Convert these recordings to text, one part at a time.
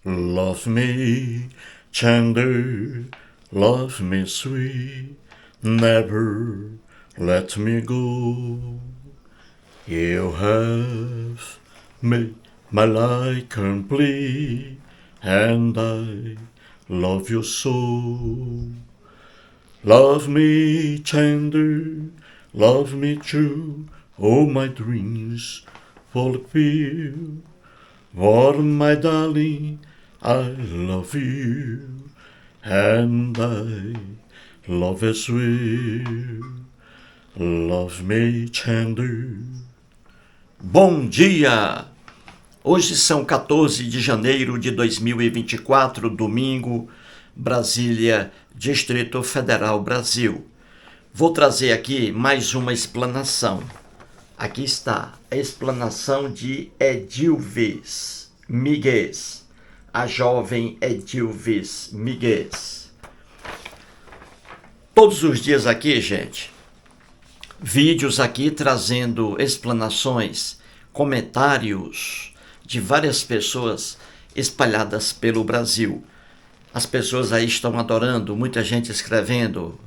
Love me tender, love me sweet, never let me go. You have made my life complete, and I love you so. Love me tender, love me true, all my dreams fulfill. For my darling, I love you, and I love as well. Love me tender. Bom dia! Hoje são 14 de janeiro de 2024, domingo, Brasília, Distrito Federal, Brasil. Vou trazer aqui mais uma explanação. Aqui está a explanação de Edilves Miguel, a jovem Edilves Miguel. Todos os dias aqui, gente, vídeos aqui trazendo explanações, comentários de várias pessoas espalhadas pelo Brasil. As pessoas aí estão adorando, muita gente escrevendo,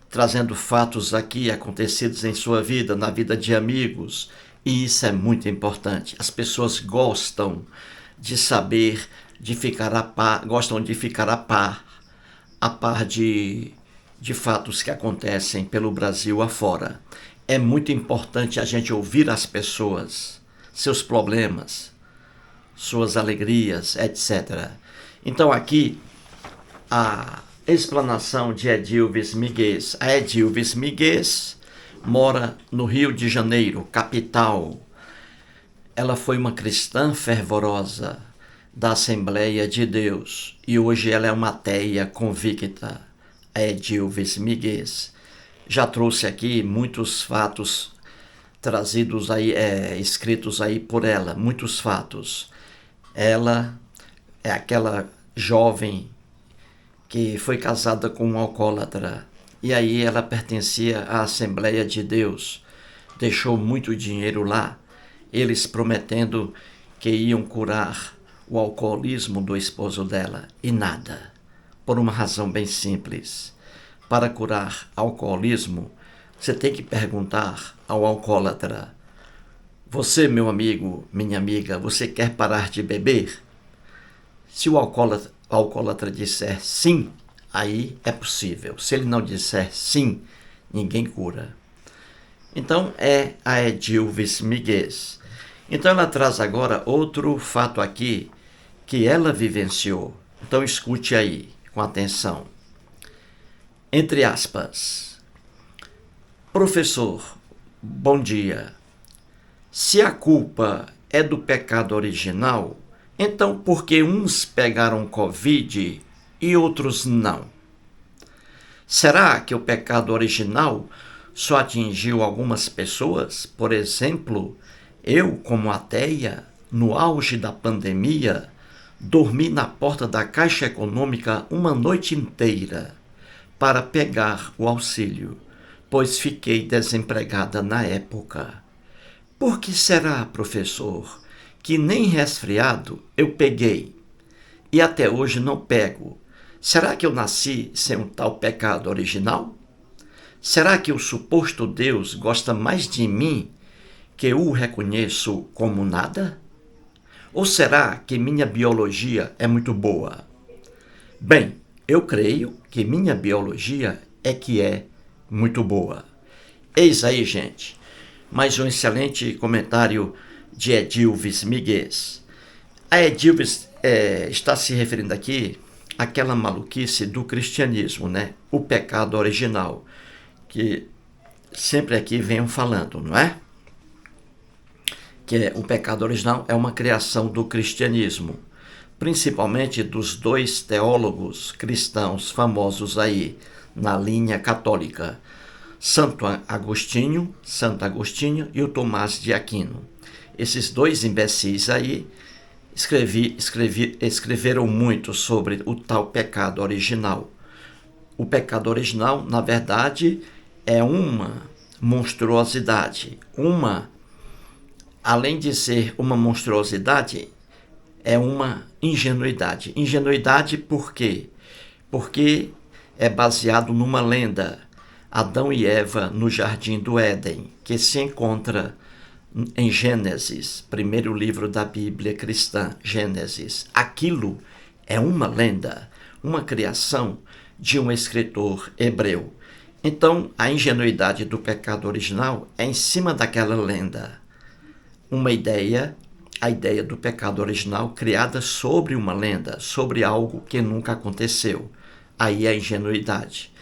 trazendo fatos aqui acontecidos em sua vida, na vida de amigos, e isso é muito importante. As pessoas gostam de saber, de ficar a par, gostam de ficar a par de fatos que acontecem pelo Brasil afora. É muito importante a gente ouvir as pessoas, seus problemas, suas alegrias, etc. Então aqui a explanação de Edilves Miguel. A Edilves Miguel mora no Rio de Janeiro, capital. Ela foi uma cristã fervorosa da Assembleia de Deus e hoje ela é uma ateia convicta. A Edilves Miguel já trouxe aqui muitos fatos trazidos aí, escritos aí por ela, muitos fatos. Ela é aquela jovem que foi casada com um alcoólatra, e aí ela pertencia à Assembleia de Deus, deixou muito dinheiro lá, eles prometendo que iam curar o alcoolismo do esposo dela, e nada, por uma razão bem simples. Para curar alcoolismo, você tem que perguntar ao alcoólatra: você, meu amigo, minha amiga, você quer parar de beber? Se o alcoólatra disser sim, aí é possível. Se ele não disser sim, ninguém cura. Então é a Edilves Miguel. Então ela traz agora outro fato aqui que ela vivenciou. Então escute aí com atenção. Entre aspas. Professor, bom dia. Se a culpa é do pecado original, então por que uns pegaram Covid e outros não? Será que o pecado original só atingiu algumas pessoas? Por exemplo, eu, como ateia, no auge da pandemia, dormi na porta da Caixa Econômica uma noite inteira para pegar o auxílio, pois fiquei desempregada na época. Por que será, professor, que nem resfriado eu peguei e até hoje não pego? Será que eu nasci sem um tal pecado original? Será que o suposto Deus gosta mais de mim que eu o reconheço como nada? Ou será que minha biologia é muito boa? Bem, eu creio que minha biologia é que é muito boa. Eis aí, gente, mais um excelente comentário de Edilves Miguel. A Edilves está se referindo aqui àquela maluquice do cristianismo, né? O pecado original, que sempre aqui venham falando, não é? Que o pecado original é uma criação do cristianismo, principalmente dos dois teólogos cristãos famosos aí na linha católica, Santo Agostinho e o Tomás de Aquino. Esses dois imbecis aí escreveram muito sobre o tal pecado original. O pecado original, na verdade, é uma monstruosidade. Além de ser uma monstruosidade, é uma ingenuidade. Ingenuidade por quê? Porque é baseado numa lenda. Adão e Eva no Jardim do Éden, que se encontra em Gênesis, primeiro livro da Bíblia cristã, Gênesis. Aquilo é uma lenda, uma criação de um escritor hebreu. Então, a ingenuidade do pecado original é em cima daquela lenda. Uma ideia, a ideia do pecado original criada sobre uma lenda, sobre algo que nunca aconteceu. Aí é a ingenuidade.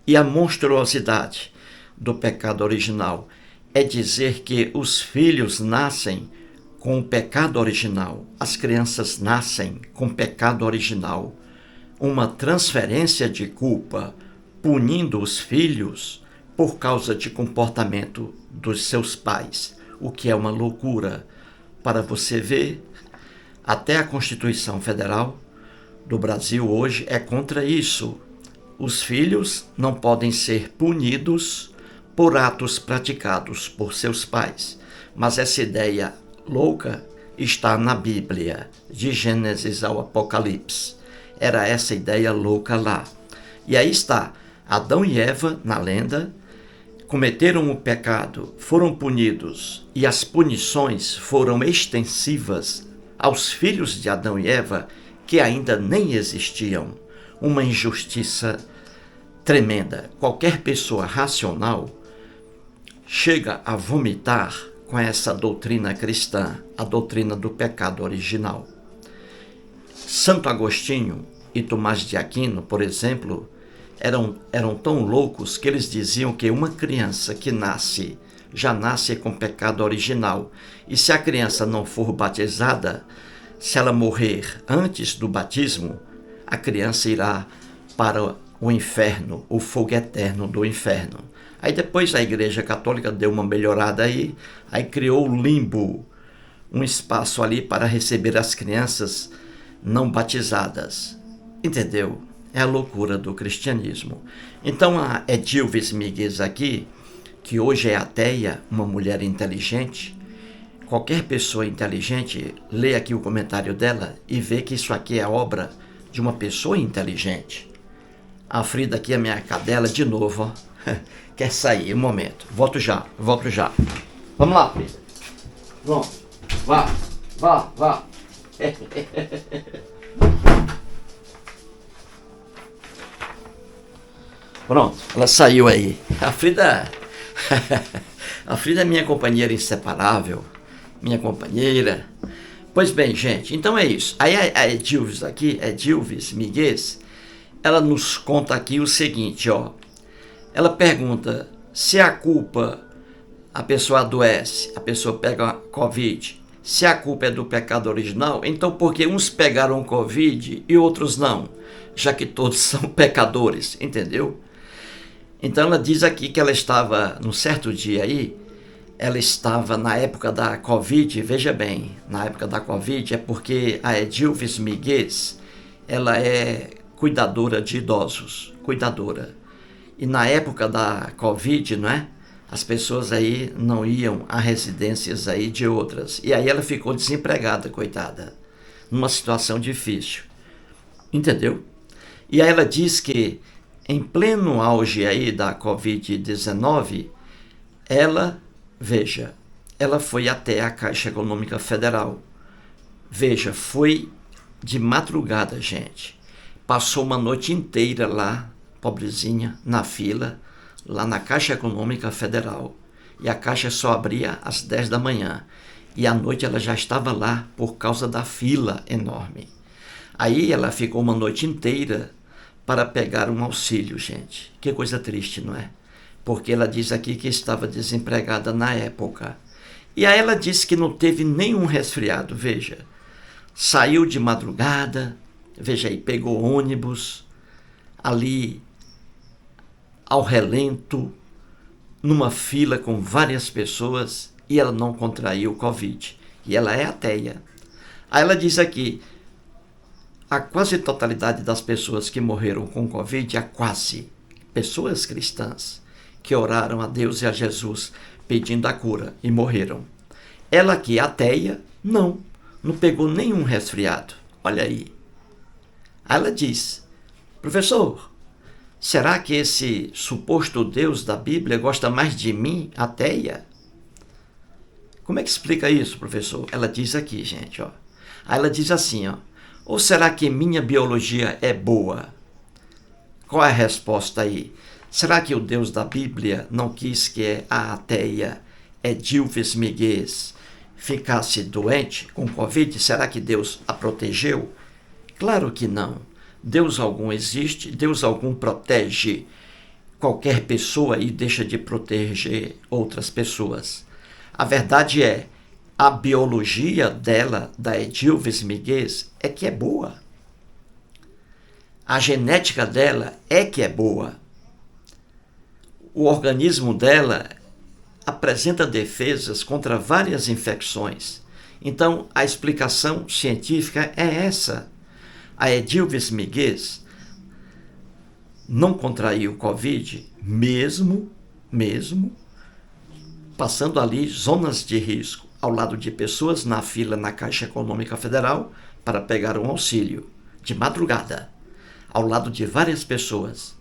E a monstruosidade do pecado original é dizer que os filhos nascem com o pecado original, as crianças nascem com o pecado original, uma transferência de culpa, punindo os filhos por causa de comportamento dos seus pais, o que é uma loucura. Para você ver, até a Constituição Federal do Brasil hoje é contra isso. Os filhos não podem ser punidos por atos praticados por seus pais. Mas essa ideia louca está na Bíblia, de Gênesis ao Apocalipse. Era essa ideia louca lá. E aí está, Adão e Eva, na lenda, cometeram o pecado, foram punidos, e as punições foram extensivas aos filhos de Adão e Eva, que ainda nem existiam. Uma injustiça tremenda. Qualquer pessoa racional chega a vomitar com essa doutrina cristã, a doutrina do pecado original. Santo Agostinho e Tomás de Aquino, por exemplo, eram tão loucos que eles diziam que uma criança que nasce, já nasce com pecado original. E se a criança não for batizada, se ela morrer antes do batismo, a criança irá para o inferno, o fogo eterno do inferno. Aí depois a Igreja Católica deu uma melhorada aí criou o limbo, um espaço ali para receber as crianças não batizadas. Entendeu? É a loucura do cristianismo. Então a Edilves Miguel aqui, que hoje é ateia, uma mulher inteligente, qualquer pessoa inteligente lê aqui o comentário dela e vê que isso aqui é obra de uma pessoa inteligente. A Frida aqui, a minha cadela, de novo, ó, quer sair, um momento. Volto já. Vamos lá, Frida. Pronto. Vá. Pronto, ela saiu aí. A Frida é minha companheira inseparável, minha companheira. Pois bem, gente, então é isso. Aí a Edilves aqui, Edilves Miguel, ela nos conta aqui o seguinte, ó. Ela pergunta se a culpa, a pessoa adoece, a pessoa pega Covid, se a culpa é do pecado original, então por que uns pegaram Covid e outros não? Já que todos são pecadores, entendeu? Então ela diz aqui que ela estava, num certo dia aí, ela estava na época da Covid, veja bem, na época da Covid é porque a Edilves Miguel, ela é cuidadora de idosos, cuidadora. E na época da Covid, não é? As pessoas aí não iam a residências aí de outras. E aí ela ficou desempregada, coitada, numa situação difícil. Entendeu? E aí ela diz que em pleno auge aí da Covid-19, ela foi até a Caixa Econômica Federal. Veja, foi de madrugada, gente. Passou uma noite inteira lá, pobrezinha, na fila, lá na Caixa Econômica Federal. E a Caixa só abria às 10 da manhã. E à noite ela já estava lá por causa da fila enorme. Aí ela ficou uma noite inteira para pegar um auxílio, gente. Que coisa triste, não é? Porque ela diz aqui que estava desempregada na época. E aí ela disse que não teve nenhum resfriado, veja. Saiu de madrugada, veja aí, pegou ônibus, ali ao relento, numa fila com várias pessoas, e ela não contraiu o Covid. E ela é ateia. Aí ela diz aqui, a quase totalidade das pessoas que morreram com Covid, pessoas cristãs, que oraram a Deus e a Jesus pedindo a cura e morreram. Ela que é ateia, não não pegou nenhum resfriado. Olha aí. Aí ela diz: professor, será que esse suposto Deus da Bíblia gosta mais de mim, ateia? Como é que explica isso, professor? Ela diz aqui, gente, ó. Aí ela diz assim, ó: ou será que minha biologia é boa? Qual é a resposta aí? Será que o Deus da Bíblia não quis que a ateia Edilves Miguel ficasse doente com Covid? Será que Deus a protegeu? Claro que não. Deus algum existe, Deus algum protege qualquer pessoa e deixa de proteger outras pessoas. A verdade é, a biologia dela, da Edilves Miguel, é que é boa. A genética dela é que é boa. O organismo dela apresenta defesas contra várias infecções. Então, a explicação científica é essa. A Edilves Miguel não contraiu Covid, mesmo passando ali zonas de risco, ao lado de pessoas na fila na Caixa Econômica Federal para pegar um auxílio, de madrugada, ao lado de várias pessoas.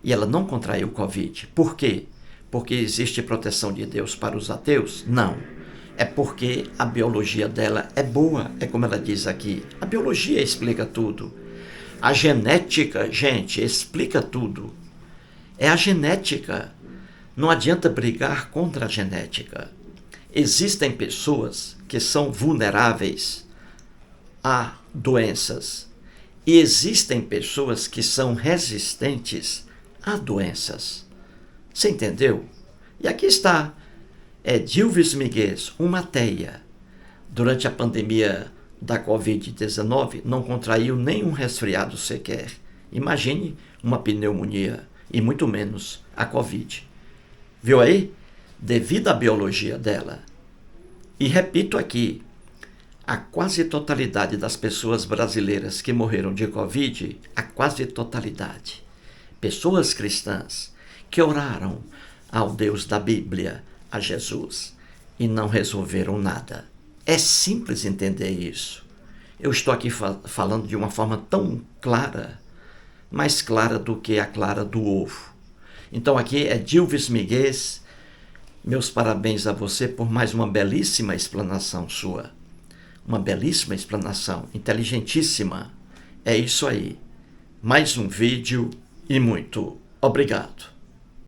E ela não contraiu Covid. Por quê? Porque existe proteção de Deus para os ateus? Não. É porque a biologia dela é boa, é como ela diz aqui. A biologia explica tudo. A genética, gente, explica tudo. É a genética. Não adianta brigar contra a genética. Existem pessoas que são vulneráveis a doenças. E existem pessoas que são resistentes a doenças. Você entendeu? E aqui está. Edilves Miguel, uma ateia. Durante a pandemia da Covid-19, não contraiu nenhum resfriado sequer. Imagine uma pneumonia, e muito menos a Covid. Viu aí? Devido à biologia dela. E repito aqui, a quase totalidade das pessoas brasileiras que morreram de Covid, a quase totalidade, pessoas cristãs que oraram ao Deus da Bíblia, a Jesus, e não resolveram nada. É simples entender isso. Eu estou aqui falando de uma forma tão clara, mais clara do que a clara do ovo. Então aqui é Edilves Miguel. Meus parabéns a você por mais uma belíssima explanação sua. Uma belíssima explanação, inteligentíssima. É isso aí. Mais um vídeo e muito obrigado.